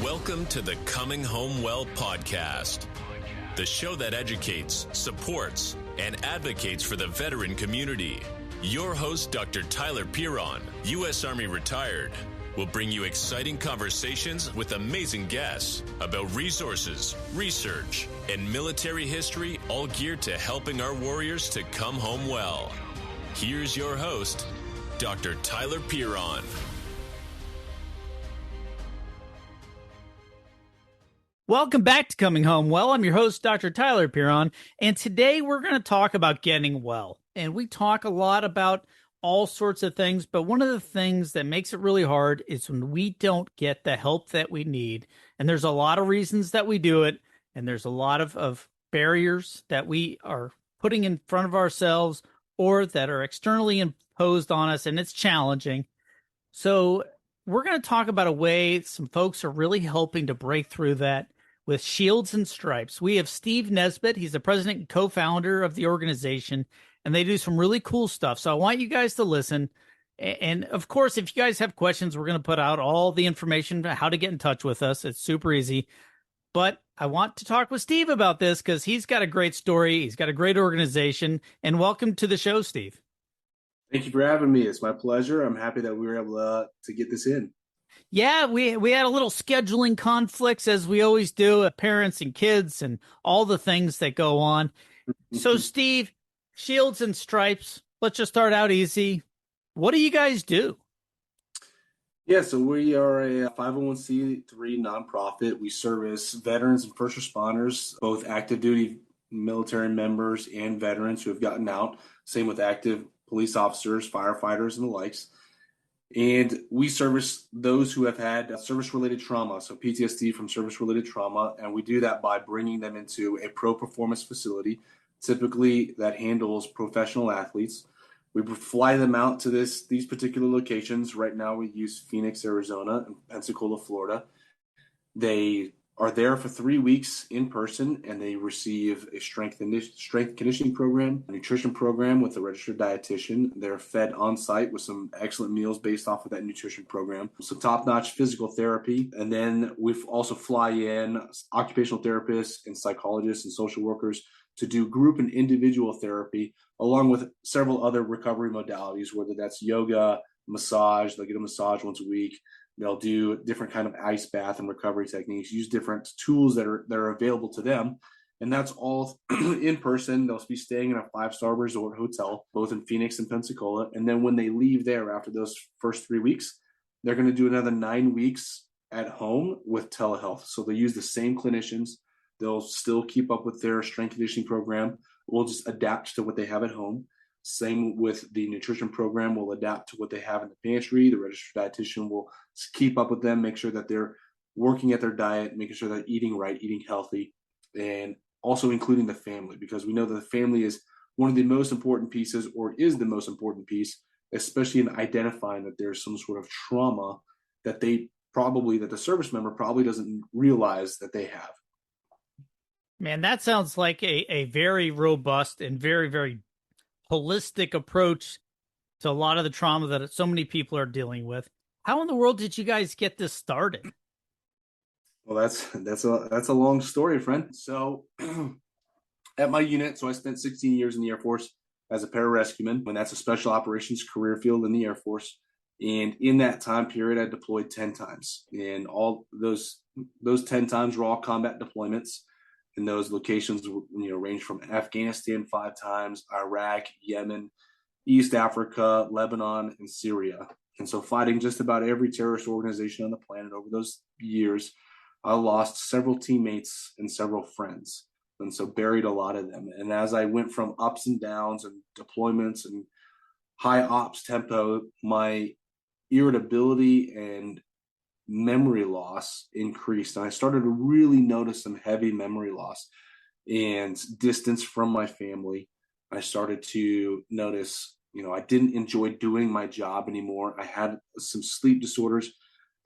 Welcome to the Coming Home Well podcast, the show that educates, supports, and advocates for the veteran community. Your host, Dr. Tyler Piron, U.S. Army retired, will bring you exciting conversations with amazing guests about resources, research, and military history, all geared to helping our warriors to come home well. Here's your host, Dr. Tyler Piron. Welcome back to Coming Home Well. I'm your host, Dr. Tyler Piron, and today we're going to talk about getting well. And we talk a lot about all sorts of things, but one of the things that makes it really hard is when we don't get the help that we need. And there's a lot of reasons that we do it, and there's a lot of barriers that we are putting in front of ourselves or that are externally imposed on us, and it's challenging. So we're going to talk about a way some folks are really helping to break through that with Shields and Stripes. We have Steve Nisbet. He's the president and co-founder of the organization, and they do some really cool stuff. So I want you guys to listen. And of course, if you guys have questions, we're going to put out all the information about how to get in touch with us. It's super easy. But I want to talk with Steve about this because he's got a great story. He's got a great organization. And welcome to the show, Steve. Thank you for having me. It's my pleasure. I'm happy that we were able to get this in. Yeah, we had a little scheduling conflicts, as we always do, parents and kids and all the things that go on. So, Steve, Shields and Stripes, let's just start out easy. What do you guys do? Yeah, so we are a 501c3 nonprofit. We service veterans and first responders, both active duty military members and veterans who have gotten out. Same with active police officers, firefighters, and the likes. And we service those who have had service-related trauma, so PTSD from service-related trauma, and we do that by bringing them into a pro-performance facility, typically that handles professional athletes. We fly them out to these particular locations. Right now we use Phoenix, Arizona, and Pensacola, Florida. They are there for 3 weeks in person, and they receive a strength conditioning program, a nutrition program with a registered dietitian. They're fed on site with some excellent meals based off of that nutrition program, some top-notch physical therapy, and then we also fly in occupational therapists and psychologists and social workers to do group and individual therapy, along with several other recovery modalities, whether that's yoga, massage. They'll get a massage once a week. They'll do different kind of ice bath and recovery techniques, use different tools that are available to them. And that's all in person. They'll be staying in a 5-star resort hotel, both in Phoenix and Pensacola. And then when they leave there after those first 3 weeks, they're going to do another 9 weeks at home with telehealth. So they use the same clinicians. They'll still keep up with their strength conditioning program. We'll just adapt to what they have at home. Same with the nutrition program. We'll adapt to what they have in the pantry. The registered dietitian will keep up with them, make sure that they're working at their diet, making sure they're eating right, eating healthy, and also including the family, because we know that the family is one of the most important pieces, or is the most important piece, especially in identifying that there's some sort of trauma that the service member probably doesn't realize that they have. Man, that sounds like a very robust and very, very holistic approach to a lot of the trauma that so many people are dealing with. How in the world did you guys get this started? Well, that's a long story, friend. So at my unit, so I spent 16 years in the Air Force as a pararescueman, and that's a special operations career field in the Air Force. And in that time period, I deployed 10 times. And all those 10 times were all combat deployments. And those locations, range from Afghanistan 5 times, Iraq, Yemen, East Africa, Lebanon, and Syria. And so fighting just about every terrorist organization on the planet over those years, I lost several teammates and several friends. And so buried a lot of them. And as I went from ups and downs and deployments and high ops tempo, my irritability and memory loss increased. And I started to really notice some heavy memory loss and distance from my family. I started to notice, I didn't enjoy doing my job anymore. I had some sleep disorders.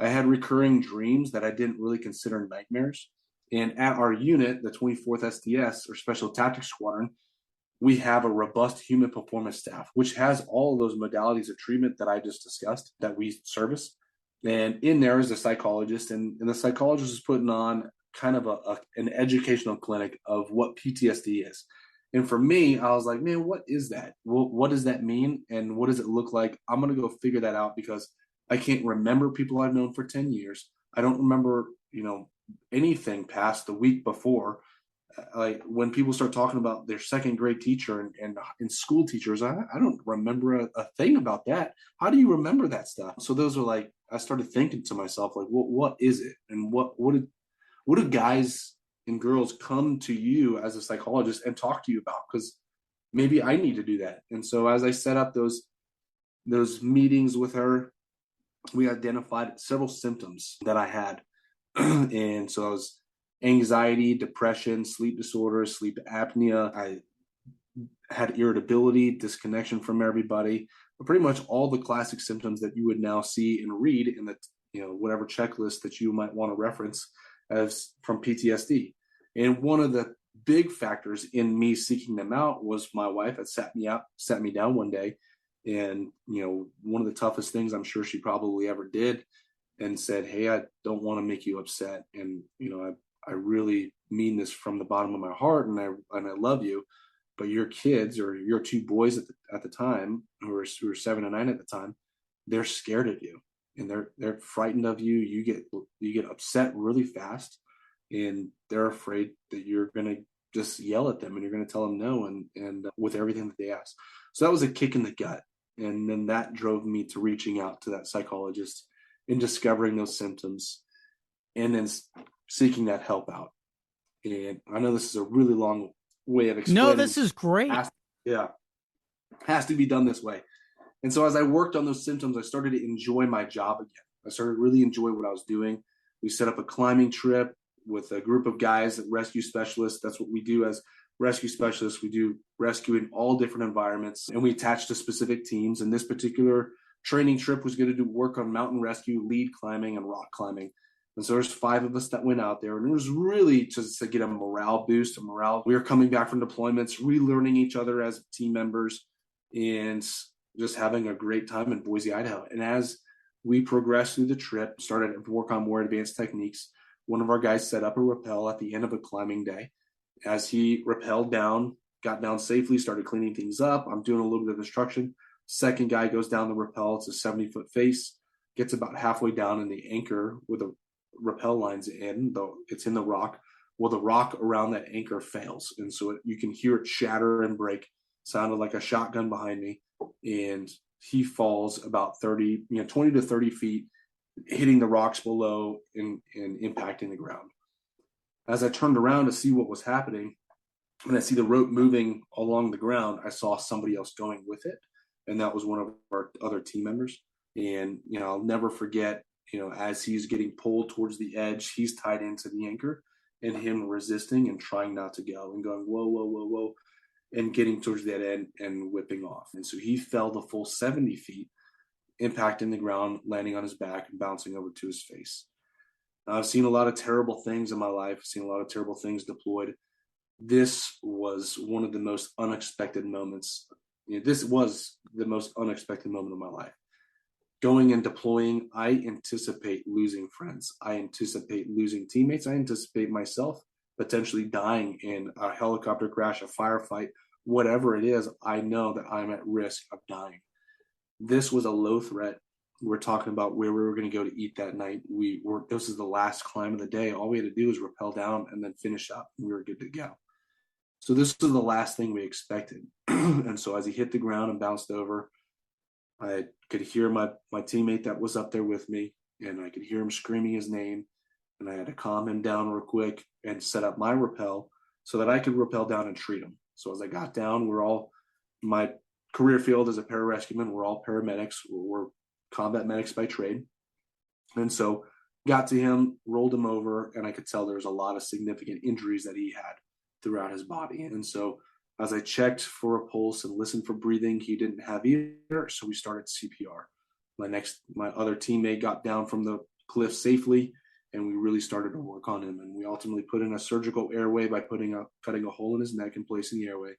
I had recurring dreams that I didn't really consider nightmares. And at our unit, the 24th STS, or Special Tactics Squadron, we have a robust human performance staff, which has all of those modalities of treatment that I just discussed that we service. And in there is a psychologist, and the psychologist is putting on kind of an educational clinic of what PTSD is. And for me, I was like, man, what is that? What does that mean? And what does it look like? I'm going to go figure that out because I can't remember people I've known for 10 years. I don't remember, anything past the week before. Like when people start talking about their second grade teacher and school teachers, I don't remember a thing about that. How do you remember that stuff? So those are like, I started thinking to myself, like, what is it? And what do guys and girls come to you as a psychologist and talk to you about? Because maybe I need to do that. And so as I set up those meetings with her, we identified several symptoms that I had. And so I was anxiety, depression, sleep disorders, sleep apnea. I had irritability, disconnection from everybody, but pretty much all the classic symptoms that you would now see and read in the, whatever checklist that you might want to reference as from PTSD. And one of the big factors in me seeking them out was my wife had sat me down one day. And, one of the toughest things I'm sure she probably ever did, and said, hey, I don't want to make you upset. And, I really mean this from the bottom of my heart, and I love you, but your kids, or your two boys at the time, who were 7 and 9 at the time, they're scared of you, and they're frightened of you. You get upset really fast, and they're afraid that you're going to just yell at them and you're going to tell them no, and with everything that they ask. So that was a kick in the gut. And then that drove me to reaching out to that psychologist and discovering those symptoms, and then seeking that help out. And I know this is a really long way of explaining. No, this is great. Has to be done this way. And so as I worked on those symptoms, I started to enjoy my job again. I started to really enjoy what I was doing. We set up a climbing trip with a group of guys, rescue specialists. That's what we do as rescue specialists. We do rescue in all different environments, and we attach to specific teams. And this particular training trip was going to do work on mountain rescue, lead climbing, and rock climbing. And so there's 5 of us that went out there, and it was really just to get a morale boost, We were coming back from deployments, relearning each other as team members, and just having a great time in Boise, Idaho. And as we progressed through the trip, started to work on more advanced techniques, one of our guys set up a rappel at the end of a climbing day. As he rappelled down, got down safely, started cleaning things up. I'm doing a little bit of instruction. Second guy goes down the rappel. It's a 70-foot face, gets about halfway down, and the anchor with the rappel lines in, though it's in the rock. Well, the rock around that anchor fails. And so you can hear it shatter and break. Sounded like a shotgun behind me. And he falls about 20 to 30 feet, hitting the rocks below and impacting the ground. As I turned around to see what was happening, and I see the rope moving along the ground, I saw somebody else going with it. And that was one of our other team members. And, I'll never forget, as he's getting pulled towards the edge, he's tied into the anchor, and him resisting and trying not to go and going, whoa, whoa, whoa, whoa, and getting towards that end and whipping off. And so he fell the full 70 feet, impacting the ground, landing on his back and bouncing over to his face. Now, I've seen a lot of terrible things in my life. I've seen a lot of terrible things deployed. This was one of the most unexpected moments. This was the most unexpected moment of my life. Going and deploying, I anticipate losing friends. I anticipate losing teammates. I anticipate myself potentially dying in a helicopter crash, a firefight, whatever it is. I know that I'm at risk of dying. This was a low threat. We're talking about where we were going to go to eat that night. This is the last climb of the day. All we had to do was rappel down and then finish up. And we were good to go. So this was the last thing we expected. And so as he hit the ground and bounced over, I could hear my teammate that was up there with me, and I could hear him screaming his name, and I had to calm him down real quick and set up my rappel so that I could rappel down and treat him. So as I got down, my career field as a pararescueman, we're all paramedics. We're combat medics by trade. And so got to him, rolled him over, and I could tell there was a lot of significant injuries that he had throughout his body. And so as I checked for a pulse and listened for breathing, he didn't have either. So we started CPR. My other teammate got down from the cliff safely, and we really started to work on him. And we ultimately put in a surgical airway by cutting a hole in his neck and placing the airway.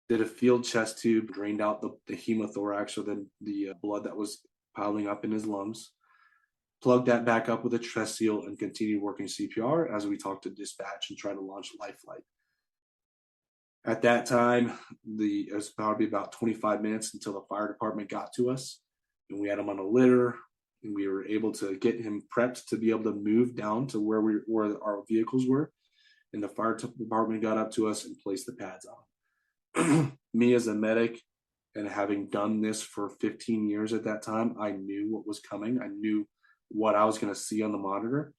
Did a field chest tube, drained out the hemothorax, or the blood that was piling up in his lungs. plugged that back up with a chest seal and continued working CPR as we talked to dispatch and tried to launch life flight. At that time, it was probably about 25 minutes until the fire department got to us, and we had him on a litter, and we were able to get him prepped to be able to move down to where our vehicles were. And the fire department got up to us and placed the pads on. Me as a medic, and having done this for 15 years at that time, I knew what was coming. I knew what I was going to see on the monitor.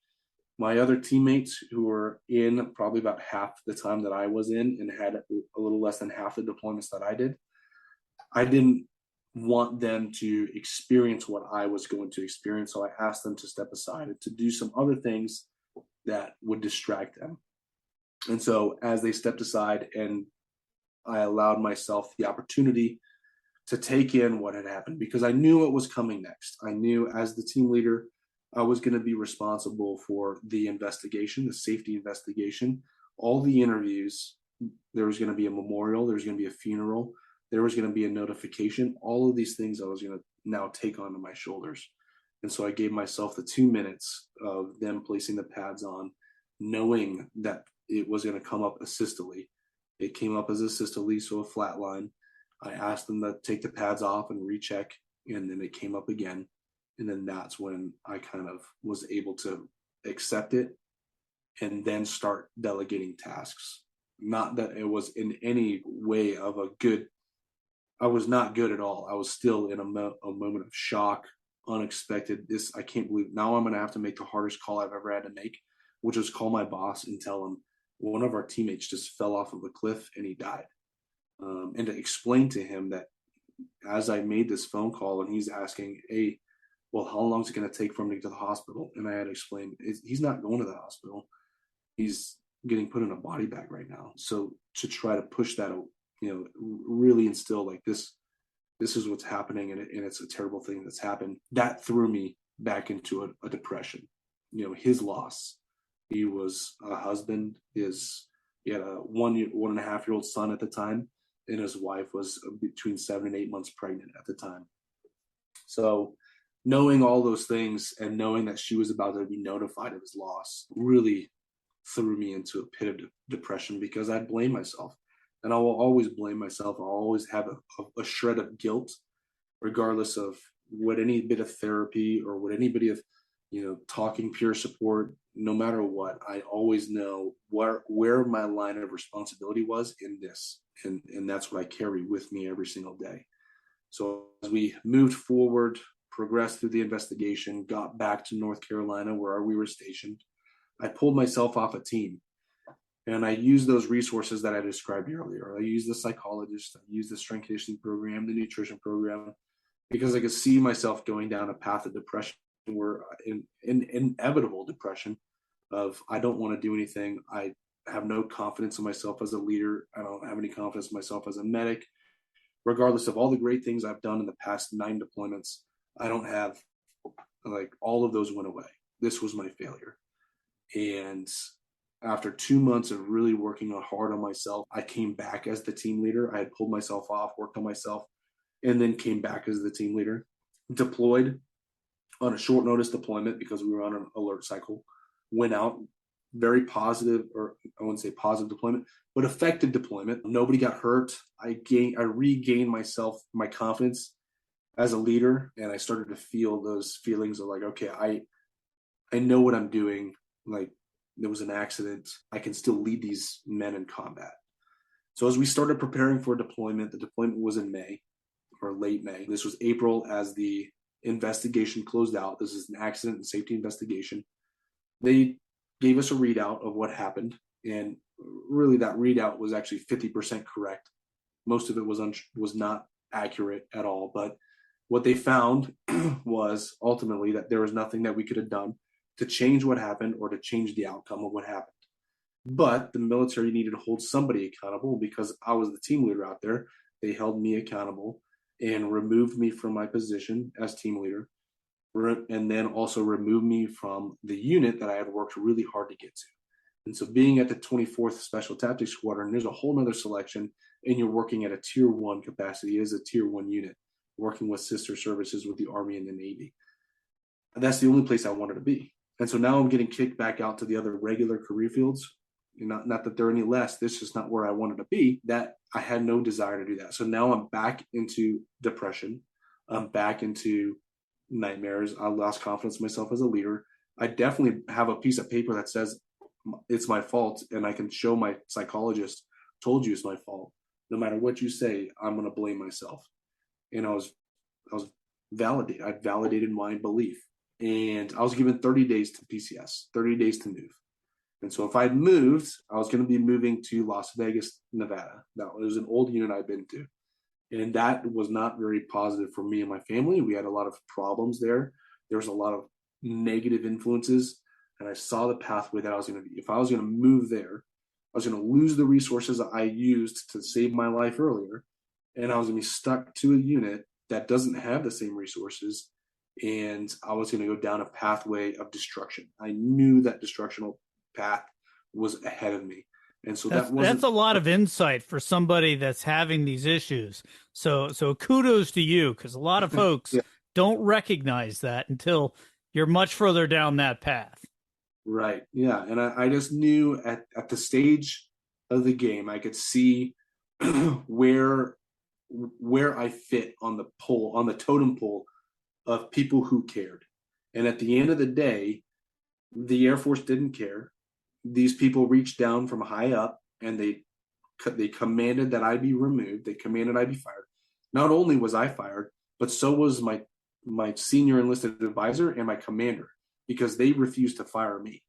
My other teammates who were in probably about half the time that I was in and had a little less than half the deployments that I didn't want them to experience what I was going to experience. So I asked them to step aside and to do some other things that would distract them. And so as they stepped aside and I allowed myself the opportunity to take in what had happened, because I knew what was coming next. I knew as the team leader, I was going to be responsible for the investigation, the safety investigation, all the interviews. There was going to be a memorial. There was going to be a funeral. There was going to be a notification. All of these things I was going to now take onto my shoulders. And so I gave myself the 2 minutes of them placing the pads on, knowing that it was going to come up asystole. It came up as a systole, so a flat line. I asked them to take the pads off and recheck, and then it came up again. And then that's when I kind of was able to accept it and then start delegating tasks. Not that it was in any way of I was not good at all. I was still in a moment of shock, unexpected. I can't believe now I'm going to have to make the hardest call I've ever had to make, which was call my boss and tell him one of our teammates just fell off of a cliff and he died. And to explain to him that as I made this phone call and he's asking, hey, well, how long is it going to take for him to get to the hospital? And I had to explain, he's not going to the hospital. He's getting put in a body bag right now. So to try to push that, really instill like this is what's happening, and it's a terrible thing that's happened. That threw me back into a depression. His loss. He was a husband. He had a 1.5-year-old son at the time, and his wife was between 7 and 8 months pregnant at the time. So knowing all those things and knowing that she was about to be notified of his loss really threw me into a pit of depression, because I blame myself. And I will always blame myself. I'll always have a shred of guilt, regardless of what any bit of therapy or what anybody of, talking peer support, no matter what, I always know where my line of responsibility was in this. And that's what I carry with me every single day. So as we moved forward, progressed through the investigation, got back to North Carolina where we were stationed, I pulled myself off a team. And I used those resources that I described earlier. I used the psychologist, I used the strength conditioning program, the nutrition program, because I could see myself going down a path of depression, where in inevitable depression of I don't want to do anything. I have no confidence in myself as a leader. I don't have any confidence in myself as a medic. Regardless of all the great things I've done in the past 9 deployments, I don't have, all of those went away. This was my failure. And after 2 months of really working hard on myself, I came back as the team leader. I had pulled myself off, worked on myself, and then came back as the team leader. Deployed on a short notice deployment because we were on an alert cycle. Went out, very positive, or I wouldn't say positive deployment, but effective deployment. Nobody got hurt. I regained my confidence as a leader, and I started to feel those feelings of okay, I know what I'm doing. There was an accident. I can still lead these men in combat. So as we started preparing for deployment, the deployment was in May or late May. This was April as the investigation closed out. This is an accident and safety investigation. They gave us a readout of what happened. And really that readout was actually 50% correct. Most of it was not accurate at all. But what they found was ultimately that there was nothing that we could have done to change what happened or to change the outcome of what happened. But the military needed to hold somebody accountable, because I was the team leader out there. They held me accountable and removed me from my position as team leader, and then also removed me from the unit that I had worked really hard to get to. And so being at the 24th Special Tactics Squadron, there's a whole nother selection, and you're working at a Tier 1 capacity as a Tier 1 unit, working with sister services with the Army and the Navy. that's the only place I wanted to be. And so now I'm getting kicked back out to the other regular career fields. Not that they're any less. This is not where I wanted to be. That I had no desire to do that. So now I'm back into depression. I'm back into nightmares. I lost confidence in myself as a leader. I definitely have a piece of paper that says it's my fault, and I can show my psychologist, told you it's my fault. No matter what you say, I'm going to blame myself. And I was validated. I validated my belief, and I was given 30 days to PCS, 30 days to move. And so if I'd moved, I was going to be moving to Las Vegas, Nevada. That was an old unit I'd been to. And that was not very positive for me and my family. We had a lot of problems there. There was a lot of negative influences. And I saw the pathway that I was going to be. If I was going to move there, I was going to lose the resources that I used to save my life earlier. And I was going to be stuck to a unit that doesn't have the same resources. And I was going to go down a pathway of destruction. I knew that destructional path was ahead of me. And so that's a lot of insight for somebody that's having these issues. So kudos to you, because a lot of folks yeah. don't recognize that until you're much further down that path. Right. Yeah. And I just knew at the stage of the game, I could see where I fit on the pole, on the totem pole of people who cared. And at the end of the day, the Air Force didn't care. These people reached down from high up, and they commanded that I be removed. They commanded I be fired. Not only was I fired, but so was my senior enlisted advisor and my commander, because they refused to fire me.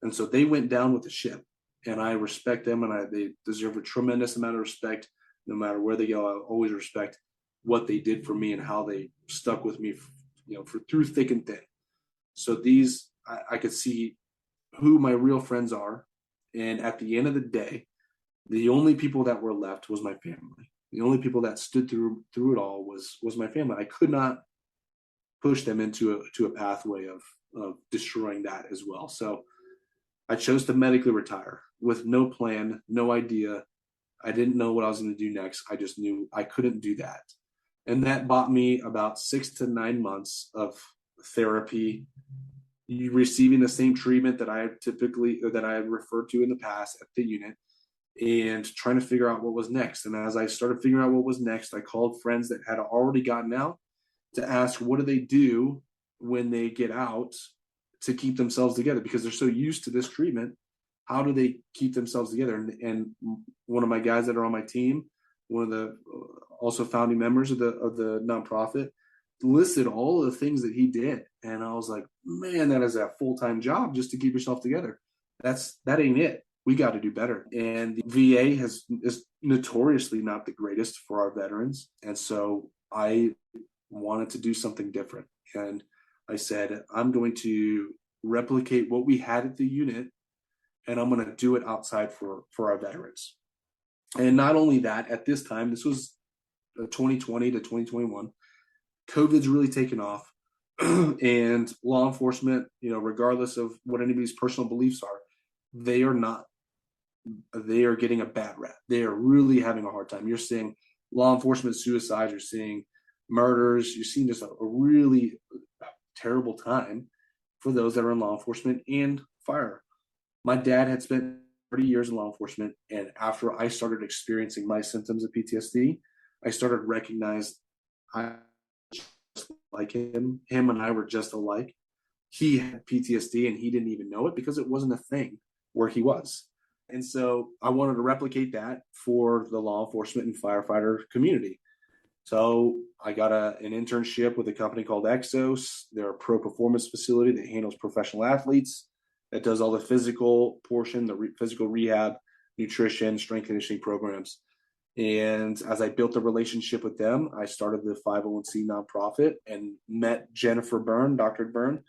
And so they went down with the ship, and I respect them, and they deserve a tremendous amount of respect. No matter where they go, I always respect what they did for me and how they stuck with me, for through thick and thin. So I could see who my real friends are. And at the end of the day, the only people that were left was my family. The only people that stood through it all was my family. I could not push them into a pathway of destroying that as well. So I chose to medically retire with no plan, no idea. I didn't know what I was going to do next. I just knew I couldn't do that. And that bought me about 6 to 9 months of therapy, receiving the same treatment that I had referred to in the past at the unit, and trying to figure out what was next. And as I started figuring out what was next, I called friends that had already gotten out to ask, what do they do when they get out to keep themselves together? Because they're so used to this treatment. How do they keep themselves together? And one of my guys that are on my team, one of the also founding members of the nonprofit, listed all of the things that he did. And I was like, man, that is a full-time job just to keep yourself together. That ain't it. We got to do better. And the VA is notoriously not the greatest for our veterans. And so I wanted to do something different. And I said, I'm going to replicate what we had at the unit, and I'm going to do it outside for our veterans. And not only that, at this time, this was 2020 to 2021, COVID's really taken off. And law enforcement, regardless of what anybody's personal beliefs are, they are getting a bad rap. They are really having a hard time. You're seeing law enforcement suicides, you're seeing murders, you're seeing just a really terrible time for those that are in law enforcement and fire. My dad had spent 30 years in law enforcement, and after I started experiencing my symptoms of PTSD, I started recognizing I just like him. Him and I were just alike. He had PTSD and he didn't even know it because it wasn't a thing where he was. And so I wanted to replicate that for the law enforcement and firefighter community. So I got an internship with a company called Exos. They're a pro performance facility that handles professional athletes, that does all the physical portion, the physical rehab, nutrition, strength conditioning programs. And as I built a relationship with them, I started the 501c nonprofit and met Jennifer Byrne, Dr. Byrne,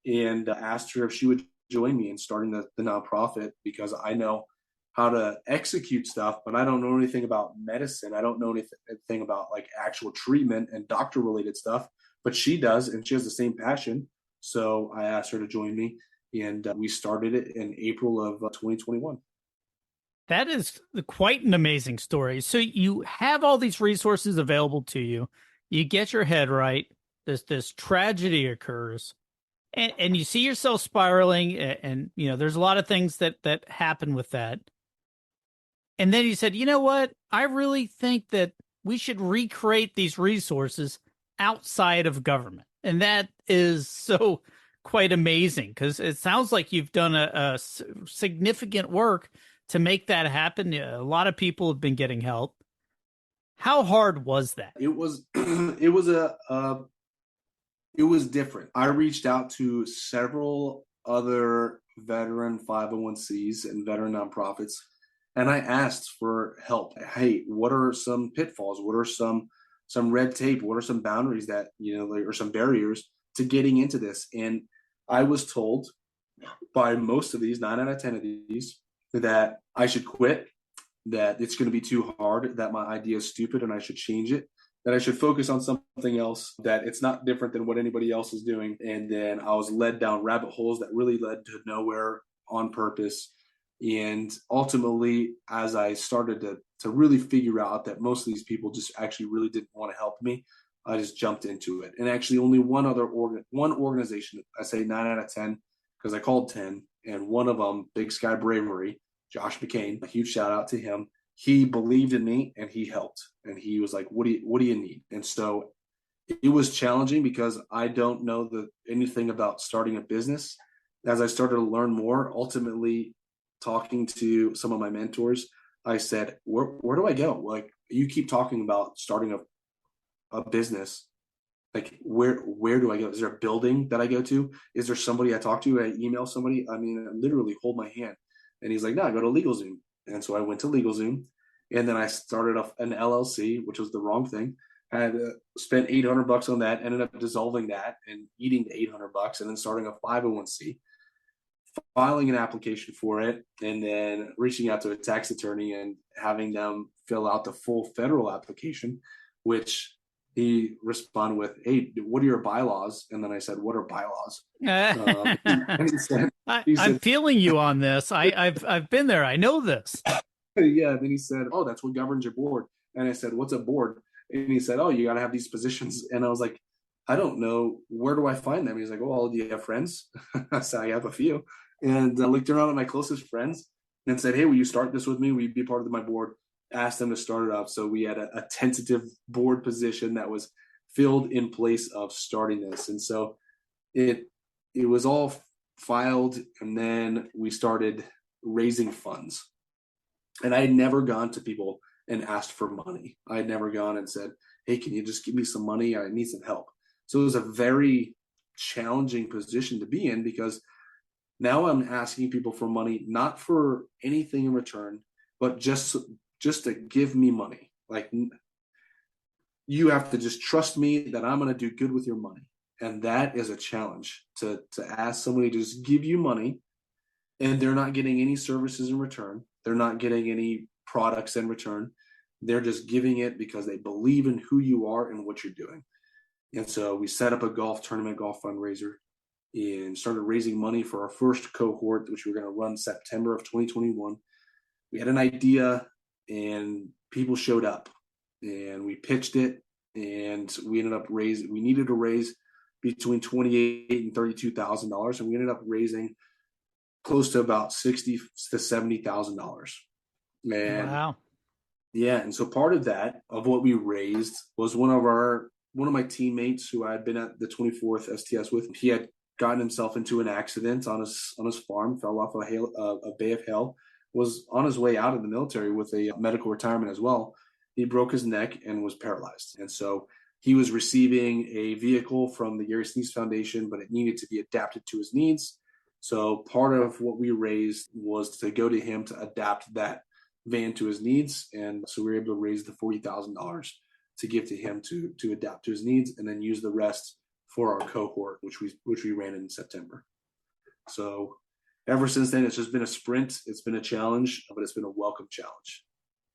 and asked her if she would join me in starting the nonprofit, because I know how to execute stuff, but I don't know anything about medicine. I don't know anything about like actual treatment and doctor related stuff, but she does, and she has the same passion. So I asked her to join me, and we started it in April of 2021. That is quite an amazing story. So you have all these resources available to you. You get your head right. This tragedy occurs. And you see yourself spiraling, and there's a lot of things that happen with that. And then you said, you know what? I really think that we should recreate these resources outside of government. And that is so quite amazing, because it sounds like you've done a significant work to make that happen. A lot of people have been getting help. How hard was that? It was it was different. I reached out to several other veteran 501(c)s and veteran nonprofits, and I asked for help. Hey, what are some pitfalls? What are some red tape? What are some boundaries that, or some barriers to getting into this? And I was told by most of these, 9 out of 10 of these, that I should quit, that it's going to be too hard, that my idea is stupid and I should change it, that I should focus on something else, that it's not different than what anybody else is doing. And then I was led down rabbit holes that really led to nowhere on purpose. And ultimately, as I started to really figure out that most of these people just actually really didn't want to help me, I just jumped into it. And actually only one organization, I say 9 out of 10, because I called 10, and one of them, Big Sky Bravery, Josh McCain, a huge shout out to him. He believed in me and he helped. And he was like, what do you need? And so it was challenging because I don't know anything about starting a business. As I started to learn more, ultimately talking to some of my mentors, I said, where do I go? Like, you keep talking about starting a business. Like, where do I go? Is there a building that I go to? Is there somebody I talk to? I email somebody? I mean, I literally hold my hand. And he's like, no, go to LegalZoom. And so I went to LegalZoom, and then I started off an LLC, which was the wrong thing. I had spent $800 on that, ended up dissolving that and eating the $800, and then starting a 501(c), filing an application for it, and then reaching out to a tax attorney and having them fill out the full federal application, which he responded with, hey, what are your bylaws? And then I said, what are bylaws? And he said, I'm feeling you on this. I've been there. I know this. Yeah. And then he said, oh, that's what governs your board. And I said, what's a board? And he said, oh, you got to have these positions. And I was like, I don't know. Where do I find them? He's like, oh, do you have friends? I said, I have a few. And I looked around at my closest friends and said, hey, will you start this with me? Will you be part of my board? Asked them to start it up. So we had a tentative board position that was filled in place of starting this. And so it was all filed, and then we started raising funds. And I had never gone to people and asked for money. I had never gone and said, hey, can you just give me some money? I need some help. So it was a very challenging position to be in, because now I'm asking people for money, not for anything in return, but just to give me money. Like, you have to just trust me that I'm going to do good with your money. And that is a challenge, to ask somebody to just give you money, and they're not getting any services in return. They're not getting any products in return. They're just giving it because they believe in who you are and what you're doing. And so we set up a golf fundraiser, and started raising money for our first cohort, which we're going to run September of 2021. We had an idea, and people showed up, and we pitched it, and we needed to raise between $28,000 and $32,000, and we ended up raising close to about $60,000 to $70,000. And wow. Yeah, and so part of what we raised was one of my teammates who I had been at the 24th STS with. He had gotten himself into an accident on his farm, fell off a bay of hell, was on his way out of the military with a medical retirement as well. He broke his neck and was paralyzed. And so he was receiving a vehicle from the Gary Sinise Foundation, but it needed to be adapted to his needs. So part of what we raised was to go to him to adapt that van to his needs. And so we were able to raise the $40,000 to give to him to adapt to his needs, and then use the rest for our cohort, which we ran in September. So ever since then, it's just been a sprint. It's been a challenge, but it's been a welcome challenge.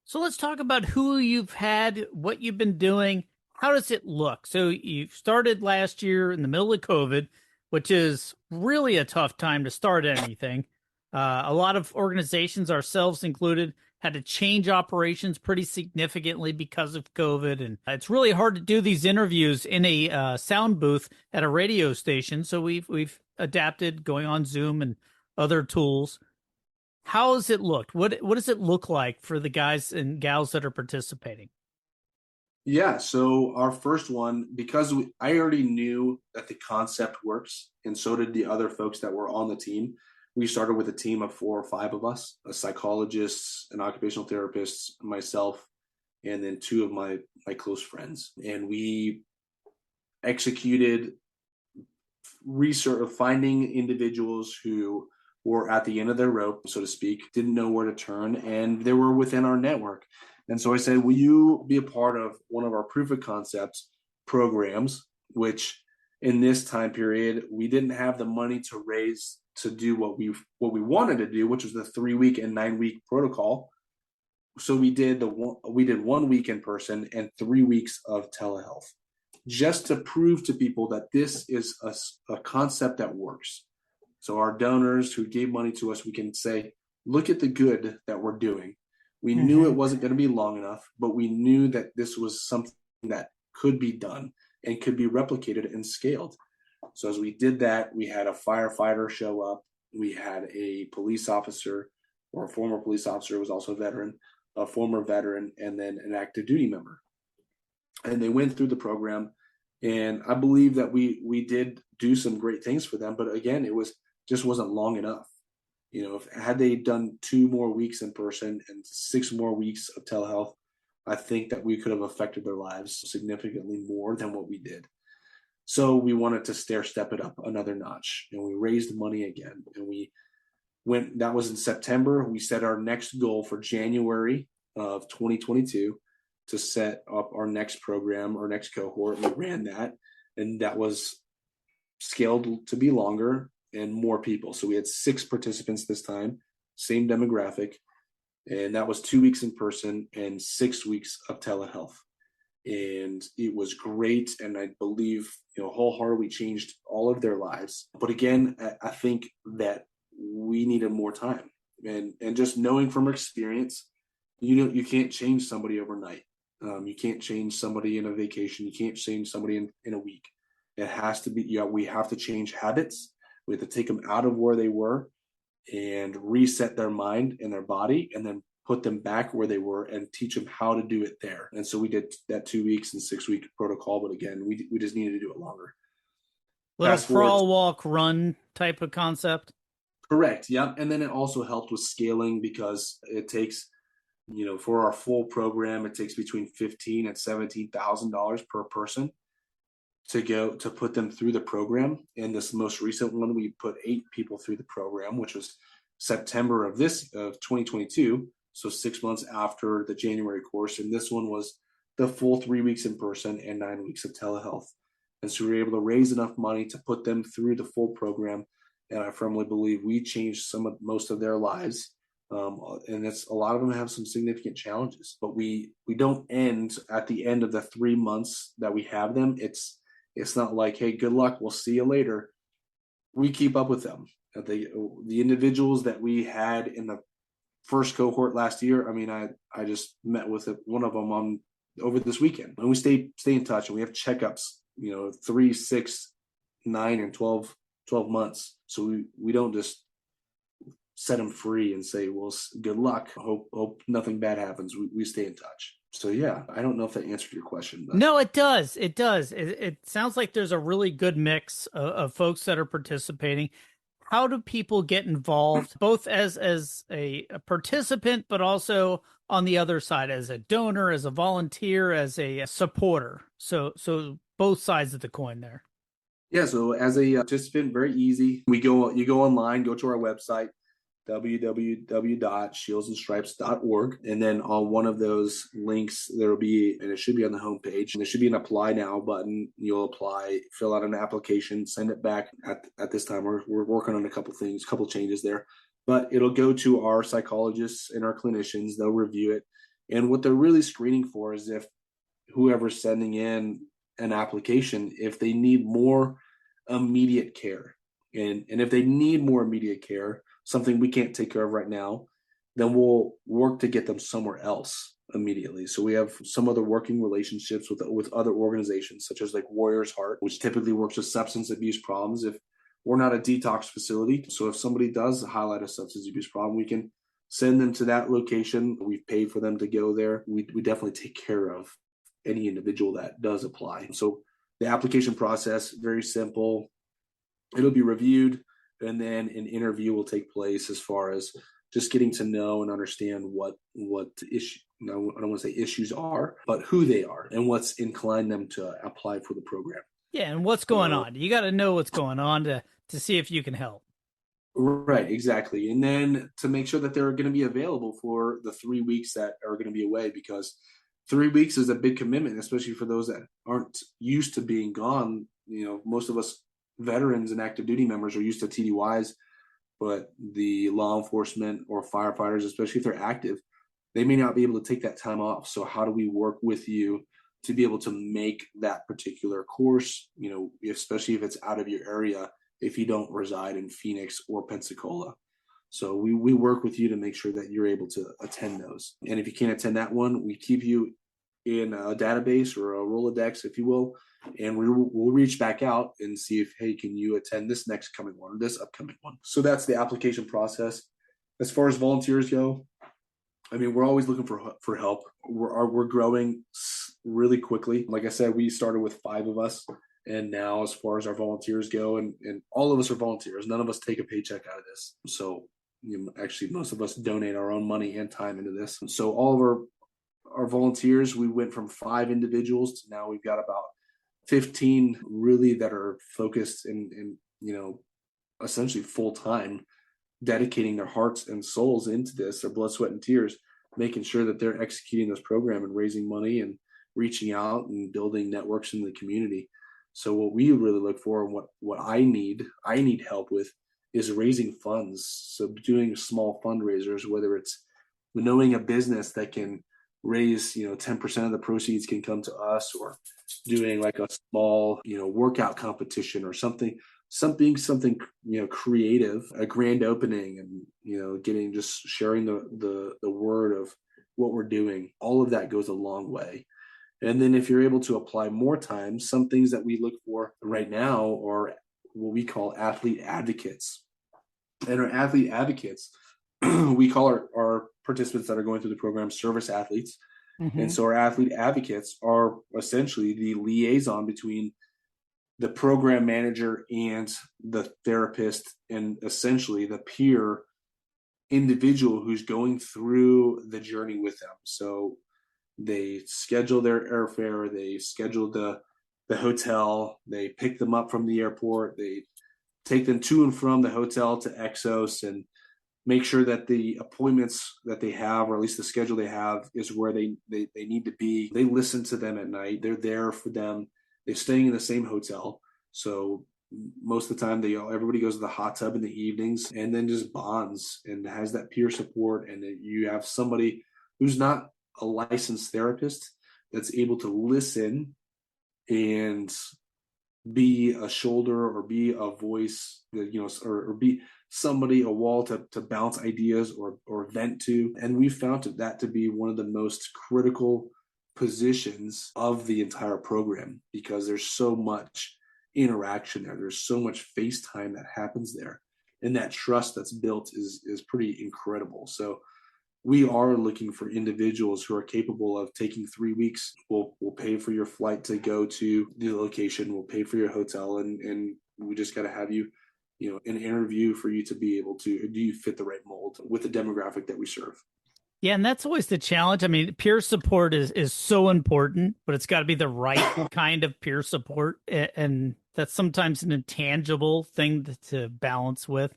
So let's talk about who you've had, what you've been doing. How does it look? So you started last year in the middle of COVID, which is really a tough time to start anything. A lot of organizations, ourselves included, had to change operations pretty significantly because of COVID. And it's really hard to do these interviews in a sound booth at a radio station. So we've adapted going on Zoom and other tools. How has it looked? What does it look like for the guys and gals that are participating? Yeah, so our first one, because I already knew that the concept works, and so did the other folks that were on the team. We started with a team of 4 or 5 of us, a psychologist, an occupational therapist, myself, and then 2 of my close friends. And we executed research of finding individuals who were at the end of their rope, so to speak, didn't know where to turn, and they were within our network. And so I said, will you be a part of one of our proof of concepts programs, which in this time period, we didn't have the money to raise to do what we wanted to do, which was the 3-week and 9-week protocol. So we did 1 week in person and 3 weeks of telehealth, just to prove to people that this is a concept that works. So our donors who gave money to us, we can say, look at the good that we're doing. We knew it wasn't going to be long enough, but we knew that this was something that could be done and could be replicated and scaled. So as we did that, we had a firefighter show up. We had a police officer, or a former police officer who was also a veteran, a former veteran, and then an active duty member. And they went through the program. And I believe that we did do some great things for them. But again, just wasn't long enough. You know, had they done 2 more weeks in person and 6 more weeks of telehealth, I think that we could have affected their lives significantly more than what we did. So we wanted to step it up another notch, and we raised money again. And that was in September. We set our next goal for January of 2022 to set up our next program, our next cohort. We ran that, and that was scaled to be longer and more people. So we had 6 participants this time, same demographic. And that was 2 weeks in person and 6 weeks of telehealth. And it was great. And I believe, wholeheartedly changed all of their lives. But again, I think that we needed more time. And just knowing from experience, you can't change somebody overnight. You can't change somebody in a vacation. You can't change somebody in a week. It has to be, we have to change habits. We have to take them out of where they were and reset their mind and their body, and then put them back where they were and teach them how to do it there. And so we did that 2 weeks and 6-week protocol. But again, we just needed to do it longer. Little crawl, walk, run type of concept. Correct. Yeah. And then it also helped with scaling, because it takes, for our full program, it takes between $15,000 and $17,000 per person to put them through the program. And this most recent one, we put 8 people through the program, which was September of 2022. So 6 months after the January course. And this one was the full 3 weeks in person and 9 weeks of telehealth. And so we were able to raise enough money to put them through the full program. And I firmly believe we changed most of their lives. And a lot of them have some significant challenges, but we don't end at the end of the 3 months that we have them. It's not like, hey, good luck, we'll see you later. We keep up with them. The individuals that we had in the first cohort last year, I mean, I just met with one of them over this weekend, and we stay in touch, and we have checkups, 3, 6, 9, and 12 months. So we don't just set them free and say, well, good luck. Hope nothing bad happens. We stay in touch. So yeah, I don't know if that answered your question. But. No, it does. It does. It sounds like there's a really good mix of folks that are participating. How do people get involved, both as a participant, but also on the other side, as a donor, as a volunteer, as a supporter? So both sides of the coin there. Yeah. So as a participant, very easy. You go online, go to our website, www.shieldsandstripes.org. And then on one of those links, and it should be on the homepage, and there should be an apply now button. You'll apply, fill out an application, send it back. At this time, we're working on a couple changes there, but it'll go to our psychologists and our clinicians. They'll review it. And what they're really screening for is if whoever's sending in an application, if they need more immediate care. And if they need more immediate care, something we can't take care of right now, then we'll work to get them somewhere else immediately. So we have some other working relationships with other organizations, such as like Warriors Heart, which typically works with substance abuse problems. If we're not a detox facility, so if somebody does highlight a substance abuse problem, we can send them to that location. We've paid for them to go there. We definitely take care of any individual that does apply. So the application process, very simple. It'll be reviewed, and then an interview will take place as far as just getting to know and understand what issue, I don't want to say issues are, but who they are and what's inclined them to apply for the program. Yeah, and what's going on. You got to know what's going on to see if you can help. Right, exactly. And then to make sure that they're going to be available for the 3 weeks that are going to be away, because 3 weeks is a big commitment, especially for those that aren't used to being gone. Most of us veterans and active duty members are used to TDYs, but the law enforcement or firefighters, especially if they're active, they may not be able to take that time off. So how do we work with you to be able to make that particular course, especially if it's out of your area, if you don't reside in Phoenix or Pensacola? So we work with you to make sure that you're able to attend those. And if you can't attend that one, we keep you in a database or a Rolodex, if you will, and we'll reach back out and see if, hey, can you attend this next coming one or this upcoming one? So that's the application process. As far as volunteers go, we're always looking for help. We're growing really quickly. Like I said, we started with 5 of us, and now as far as our volunteers go, and all of us are volunteers. None of us take a paycheck out of this. So actually, most of us donate our own money and time into this. So all of our volunteers, we went from 5 individuals to now we've got about 15 really that are focused and essentially full time, dedicating their hearts and souls into this, their blood, sweat, and tears, making sure that they're executing this program and raising money and reaching out and building networks in the community. So what we really look for, and what I need help with, is raising funds. So doing small fundraisers, whether it's knowing a business that can raise 10% of the proceeds can come to us, or doing like a small workout competition or something creative, a grand opening, and just sharing the word of what we're doing. All of that goes a long way. And then if you're able to apply more time, some things that we look for right now are what we call athlete advocates. And our athlete advocates, we call our participants that are going through the program service athletes. Mm-hmm. And so our athlete advocates are essentially the liaison between the program manager and the therapist, and essentially the peer individual who's going through the journey with them. So they schedule their airfare, they schedule the hotel, they pick them up from the airport, they take them to and from the hotel to Exos, and make sure that the appointments that they have, or at least the schedule they have, is where they need to be. They listen to them at night. They're there for them. They're staying in the same hotel. So most of the time, everybody goes to the hot tub in the evenings, and then just bonds and has that peer support. And you have somebody who's not a licensed therapist that's able to listen and be a shoulder or be a voice, or be somebody, a wall to bounce ideas or vent to. And we found that to be one of the most critical positions of the entire program, because there's so much interaction there. There's so much face time that happens there. And that trust that's built is pretty incredible. So we are looking for individuals who are capable of taking 3 weeks. We'll pay for your flight to go to the location. We'll pay for your hotel, and we just got to have you, an interview for you to be able to, do you fit the right mold with the demographic that we serve? Yeah, and that's always the challenge. Peer support is so important, but it's got to be the right kind of peer support. And that's sometimes an intangible thing to balance with.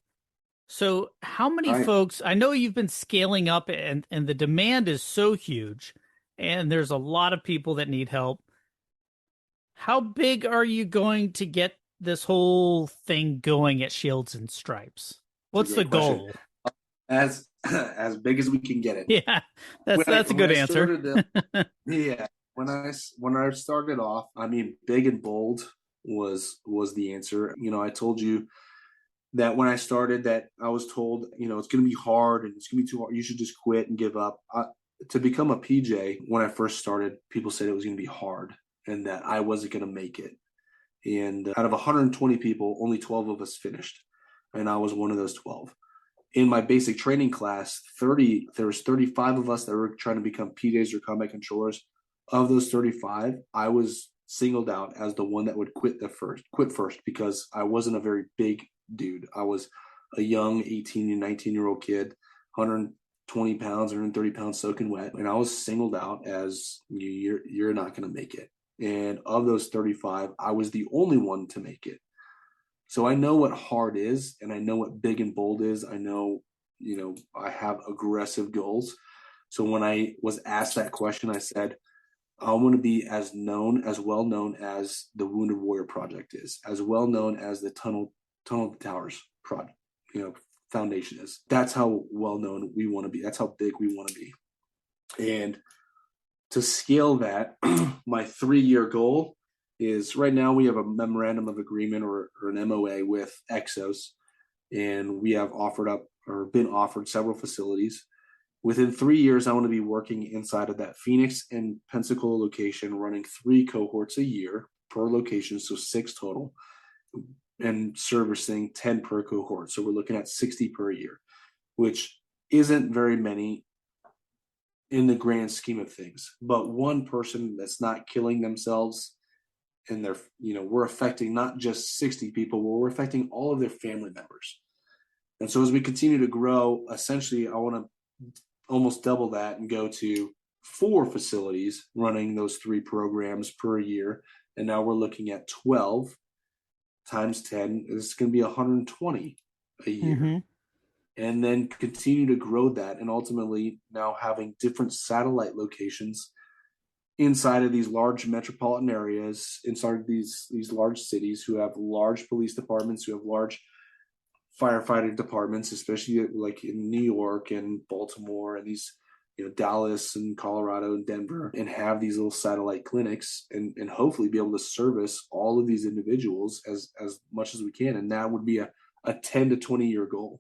So how many folks, I know you've been scaling up, and the demand is so huge, and there's a lot of people that need help. How big are you going to get this whole thing going at Shields and Stripes? What's the goal? As big as we can get it. Yeah, that's a good answer. Yeah, when I started off, big and bold was the answer. I told you that when I started that I was told, it's going to be hard and it's going to be too hard. You should just quit and give up. To become a PJ, when I first started, people said it was going to be hard and that I wasn't going to make it. And out of 120 people, only 12 of us finished. And I was one of those 12. In my basic training class, there was 35 of us that were trying to become PJs or combat controllers. Of those 35, I was singled out as the one that would quit first because I wasn't a very big dude. I was a young 18 and 19-year-old kid, 120 pounds, 130 pounds soaking wet. And I was singled out as you're not going to make it. And of those 35, I was the only one to make it. So I know what hard is, and I know what big and bold is. I know, I have aggressive goals. So when I was asked that question, I said, I want to be as well known as the Wounded Warrior Project is, as well known as the Tunnel to Towers project, foundation is. That's how well known we want to be. That's how big we want to be. And to scale that, my 3-year goal is right now we have a memorandum of agreement or an MOA with Exos, and we have been offered several facilities. Within 3 years, I want to be working inside of that Phoenix and Pensacola location, running 3 cohorts a year per location, so 6 total, and servicing 10 per cohort. So we're looking at 60 per year, which isn't very many in the grand scheme of things. But one person that's not killing themselves, and we're affecting not just 60 people, but we're affecting all of their family members. And so as we continue to grow, essentially, I want to almost double that and go to 4 facilities running those 3 programs per year. And now we're looking at 12 times 10. It's going to be 120 a year. Mm-hmm. And then continue to grow that, and ultimately now having different satellite locations inside of these large metropolitan areas, inside of these large cities who have large police departments, who have large firefighting departments, especially like in New York and Baltimore and these, Dallas and Colorado and Denver, and have these little satellite clinics and hopefully be able to service all of these individuals as much as we can. And that would be a 10 to 20 year goal.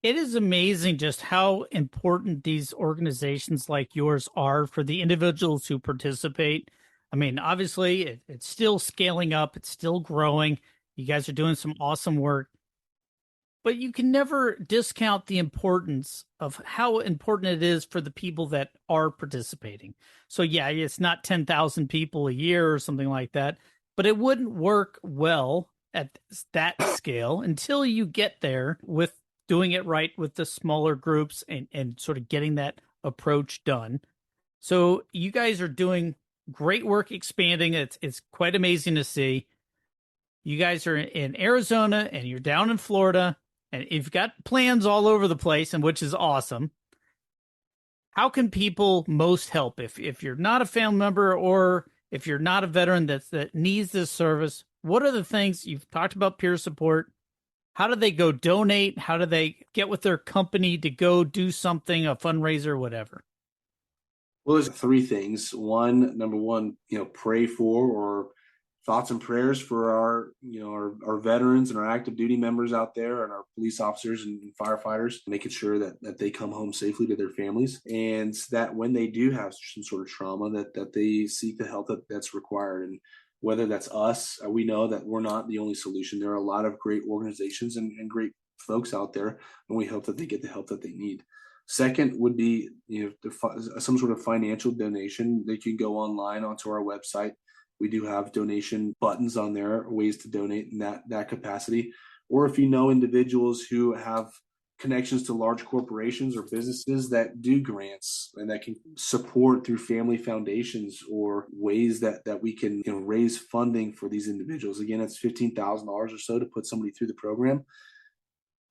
It is amazing just how important these organizations like yours are for the individuals who participate. I mean, obviously, it's still scaling up. It's still growing. You guys are doing some awesome work. But you can never discount the importance of how important it is for the people that are participating. So, yeah, it's not 10,000 people a year or something like that, but it wouldn't work well at that scale until you get there with doing it right with the smaller groups and sort of getting that approach done. So you guys are doing great work expanding. It's quite amazing to see. You guys are in Arizona and you're down in Florida, and you've got plans all over the place, and which is awesome. How can people most help if you're not a family member or if you're not a veteran that needs this service? What are the things you've talked about? Peer support. How do they go donate? How do they get with their company to go do something, a fundraiser, whatever? Well, there's 3 things. Number one, pray for, or thoughts and prayers for our veterans and our active duty members out there, and our police officers and firefighters, making sure that they come home safely to their families, and that when they do have some sort of trauma, that they seek the help that's required. And whether that's us, we know that we're not the only solution. There are a lot of great organizations and great folks out there, and we hope that they get the help that they need. Second would be, some sort of financial donation. They can go online onto our website. We do have donation buttons on there, ways to donate in that capacity. Or if you know individuals who have connections to large corporations or businesses that do grants and that can support through family foundations, or ways that we can raise funding for these individuals. Again, it's $15,000 or so to put somebody through the program.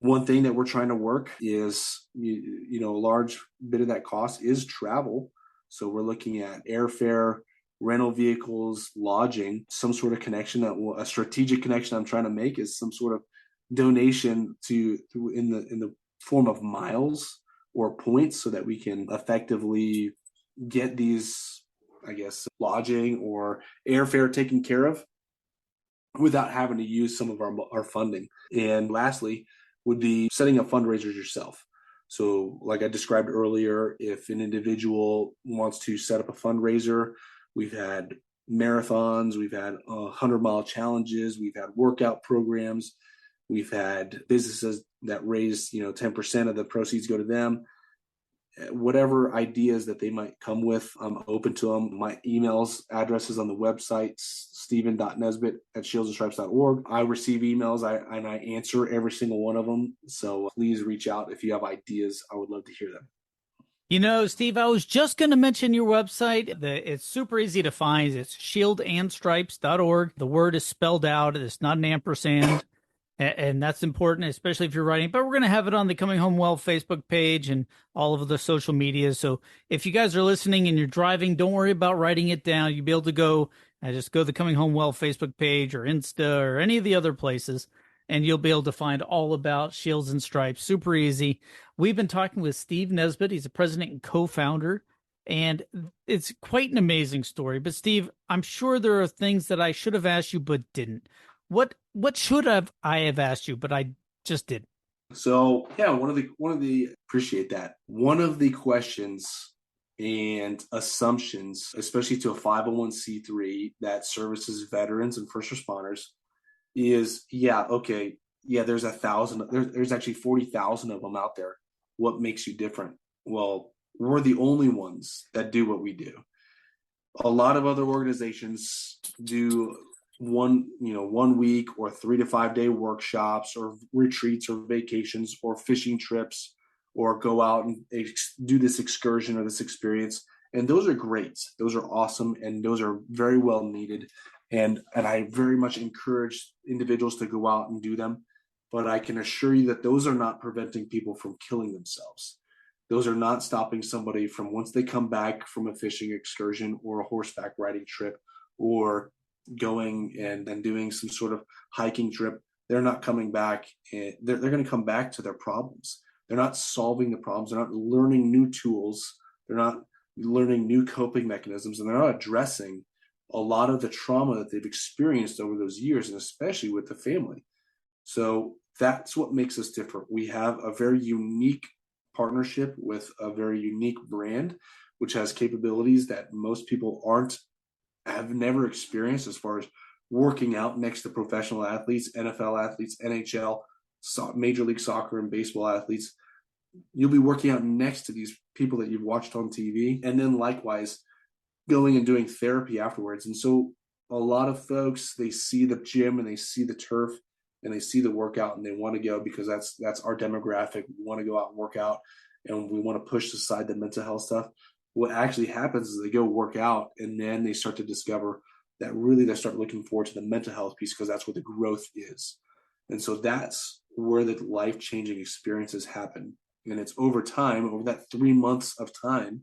One thing that we're trying to work is, a large bit of that cost is travel. So we're looking at airfare, rental vehicles, lodging, some sort of connection, a strategic connection I'm trying to make is some sort of donation in the form of miles or points, so that we can effectively get these, lodging or airfare taken care of. without having to use some of our funding. And lastly, would be setting up fundraisers yourself. So, like I described earlier, if an individual wants to set up a fundraiser, we've had marathons, we've had 100-mile challenges, we've had workout programs, we've had businesses that raise 10% of the proceeds go to them. Whatever ideas that they might come with, I'm open to them. My emails addresses on the website, steven.nisbet@shieldsandstripes.org. I receive emails and I answer every single one of them. So please reach out if you have ideas. I would love to hear them. Steve, I was just going to mention your website. It's super easy to find. It's shieldandstripes.org. The word is spelled out. It's not an ampersand. And that's important, especially if you're writing. But we're going to have it on the Coming Home Well Facebook page and all of the social media. So if you guys are listening and you're driving, don't worry about writing it down. You'll be able to go just go to the Coming Home Well Facebook page or Insta or any of the other places, and you'll be able to find all about Shields and Stripes. Super easy. We've been talking with Steve Nisbet. He's the president and co-founder, and it's quite an amazing story. But Steve, I'm sure there are things that I should have asked you but didn't. What should I have asked you, but I just didn't? So yeah, appreciate that. One of the questions and assumptions, especially to a 501c3 that services veterans and first responders, is there's 1,000. There's actually 40,000 of them out there. What makes you different? Well, we're the only ones that do what we do. A lot of other organizations do 1 week or 3 to 5 day workshops or retreats or vacations or fishing trips or go out and do this excursion or this experience. And those are great. Those are awesome. And those are very well needed. And I very much encourage individuals to go out and do them. But I can assure you that those are not preventing people from killing themselves. Those are not stopping somebody from, once they come back from a fishing excursion or a horseback riding trip or going and then doing some sort of hiking trip, they're not coming back. And they're going to come back to their problems. They're not solving the problems. They're not learning new tools. They're not learning new coping mechanisms, and they're not addressing a lot of the trauma that they've experienced over those years, and especially with the family. So that's what makes us different. We have a very unique partnership with a very unique brand, which has capabilities that most people have never experienced, as far as working out next to professional athletes, NFL athletes, NHL, Major League Soccer and baseball athletes. You'll be working out next to these people that you've watched on TV, and then likewise going and doing therapy afterwards. And so a lot of folks, they see the gym and they see the turf and they see the workout and they want to go because that's our demographic. We want to go out and work out, and we want to push aside the mental health stuff. What actually happens is they go work out, and then they start to discover that really they start looking forward to the mental health piece, because that's where the growth is. And so that's where the life-changing experiences happen. And it's over time, over that 3 months of time,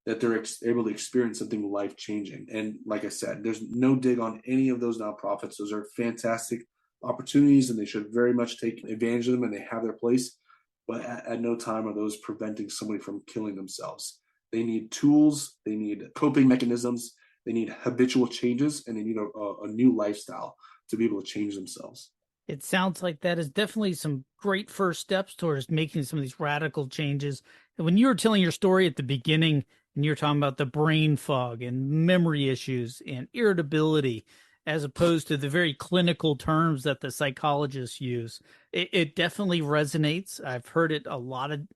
that they're able to experience something life-changing. And like I said, there's no dig on any of those nonprofits. Those are fantastic opportunities, and they should very much take advantage of them, and they have their place. But at no time are those preventing somebody from killing themselves. They need tools, they need coping mechanisms, they need habitual changes, and they need a new lifestyle to be able to change themselves. It sounds like that is definitely some great first steps towards making some of these radical changes. And when you were telling your story at the beginning, and you're talking about the brain fog and memory issues and irritability, as opposed to the very clinical terms that the psychologists use, it definitely resonates. I've heard it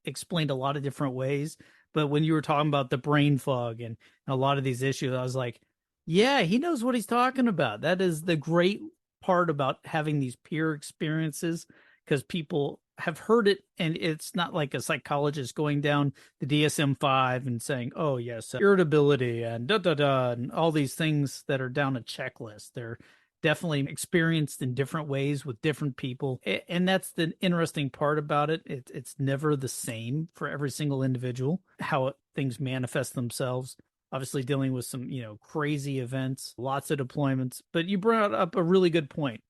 explained a lot of different ways. But when you were talking about the brain fog and a lot of these issues, I was like, yeah, he knows what he's talking about. That is the great part about having these peer experiences, because people have heard it, and it's not like a psychologist going down the DSM-5 and saying, oh yes, irritability and and all these things that are down a checklist. They're definitely experienced in different ways with different people, and that's the interesting part about it. It's never the same for every single individual, how things manifest themselves. Obviously dealing with some, crazy events, lots of deployments. But you brought up a really good point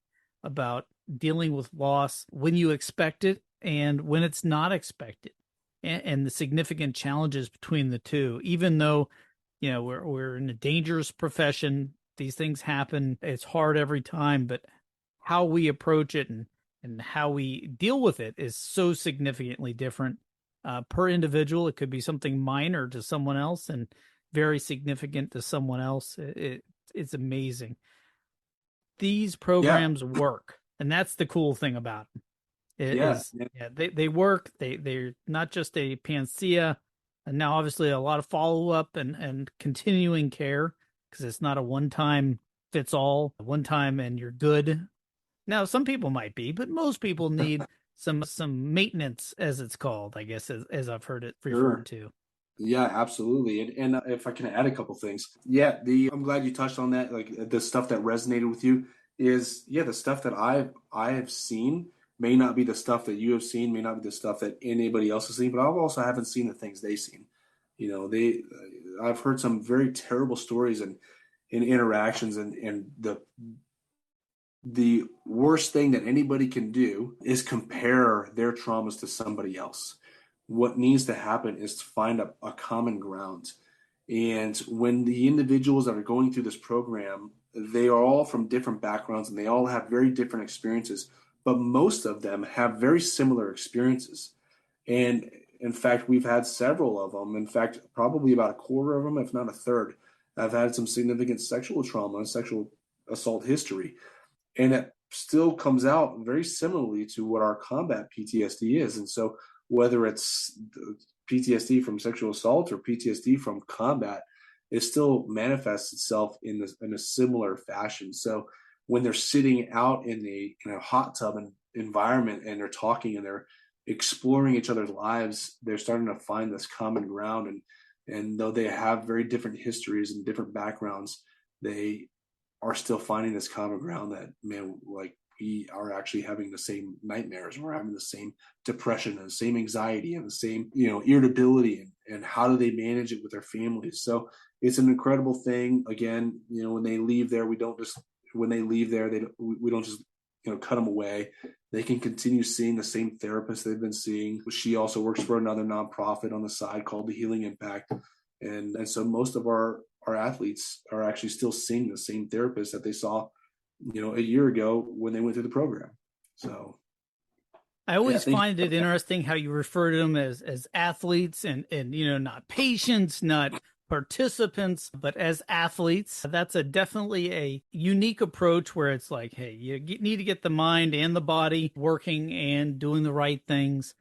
about dealing with loss when you expect it and when it's not expected, and the significant challenges between the two. Even though, we're in a dangerous profession, These things happen. It's hard every time, but how we approach it and how we deal with it is so significantly different per individual. It could be something minor to someone else and very significant to someone else. It's amazing. These programs work, and that's the cool thing about them. They work. They're not just a panacea, and now obviously a lot of follow up and continuing care, because it's not a one time fits all, one time and you're good. Now some people might be, but most people need some maintenance, as it's called, I guess, as I've heard it referred to. Yeah, absolutely. And if I can add a couple things. I'm glad you touched on that. Like the stuff that resonated with you is, the stuff that I have seen may not be the stuff that you have seen, may not be the stuff that anybody else has seen, but I also haven't seen the things they've seen. I've heard some very terrible stories and in interactions, and the worst thing that anybody can do is compare their traumas to somebody else. What needs to happen is to find a common ground. And when the individuals that are going through this program, they are all from different backgrounds and they all have very different experiences, but most of them have very similar experiences. And in fact, we've had several of them. In fact, probably about a quarter of them, if not a third, have had some significant sexual trauma and sexual assault history. And it still comes out very similarly to what our combat PTSD is. And so whether it's PTSD from sexual assault or PTSD from combat, it still manifests itself in a similar fashion. So when they're sitting out in a hot tub environment and they're talking and they're exploring each other's lives, they're starting to find this common ground. And though they have very different histories and different backgrounds, they are still finding this common ground that, man, like we are actually having the same nightmares, and we're having the same depression and the same anxiety and the same, irritability, and how do they manage it with their families. So it's an incredible thing. Again, when they leave there, we don't just cut them away. They can continue seeing the same therapist they've been seeing. She also works for another nonprofit on the side called the Healing Impact. And so most of our athletes are actually still seeing the same therapist that they saw, a year ago when they went through the program. So I always find it interesting how you refer to them as athletes and not patients, not participants, but as athletes. That's definitely a unique approach where it's like, hey, you need to get the mind and the body working and doing the right things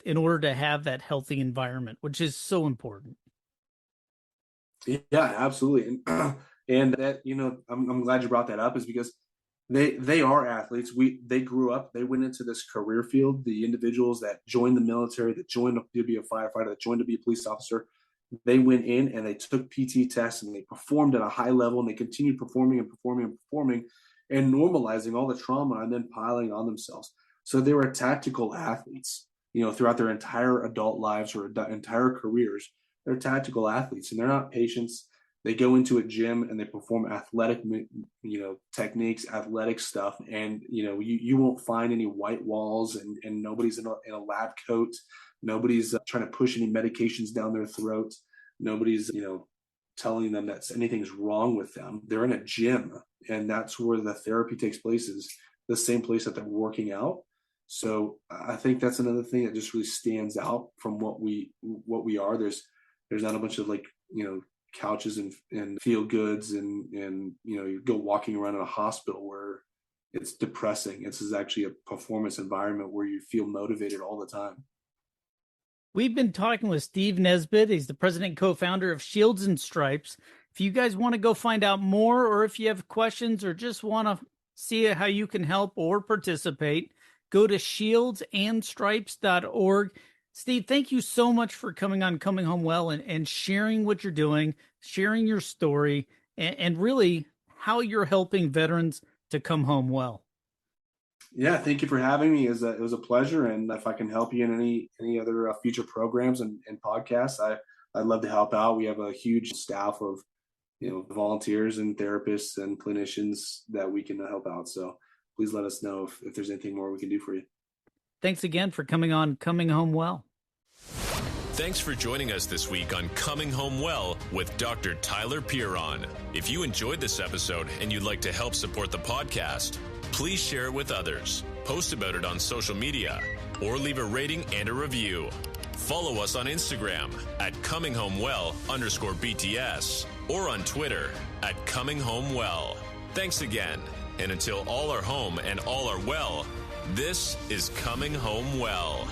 in order to have that healthy environment, which is so important. Yeah, absolutely. And that, I'm glad you brought that up, is because they are athletes. They grew up, they went into this career field. The individuals that joined the military, that joined to be a firefighter, that joined to be a police officer, they went in and they took PT tests and they performed at a high level, and they continued performing and normalizing all the trauma and then piling on themselves. So they were tactical athletes, throughout their entire adult lives or entire careers. They're tactical athletes, and they're not patients. They go into a gym and they perform athletic, techniques, athletic stuff. And, you won't find any white walls, and nobody's in a lab coat. Nobody's trying to push any medications down their throat. Nobody's, telling them that anything's wrong with them. They're in a gym, and that's where the therapy takes place, is the same place that they're working out. So I think that's another thing that just really stands out from what we are. There's not a bunch of couches and feel goods and you go walking around in a hospital where it's depressing. This is actually a performance environment where you feel motivated all the time. We've been talking with Steve Nisbet. He's the president and co-founder of Shields and Stripes. If you guys want to go find out more, or if you have questions or just want to see how you can help or participate, go to shieldsandstripes.org. Steve, thank you so much for coming on Coming Home Well and sharing what you're doing, sharing your story, and really how you're helping veterans to come home well. Yeah, thank you for having me. It was a pleasure. And if I can help you in any other future programs and podcasts, I'd love to help out. We have a huge staff of volunteers and therapists and clinicians that we can help out. So please let us know if there's anything more we can do for you. Thanks again for coming on Coming Home Well. Thanks for joining us this week on Coming Home Well with Dr. Tyler Piron. If you enjoyed this episode and you'd like to help support the podcast, please share it with others, post about it on social media, or leave a rating and a review. Follow us on Instagram at ComingHomeWell_BTS or on Twitter at ComingHomeWell. Thanks again. And until all are home and all are well, this is Coming Home Well.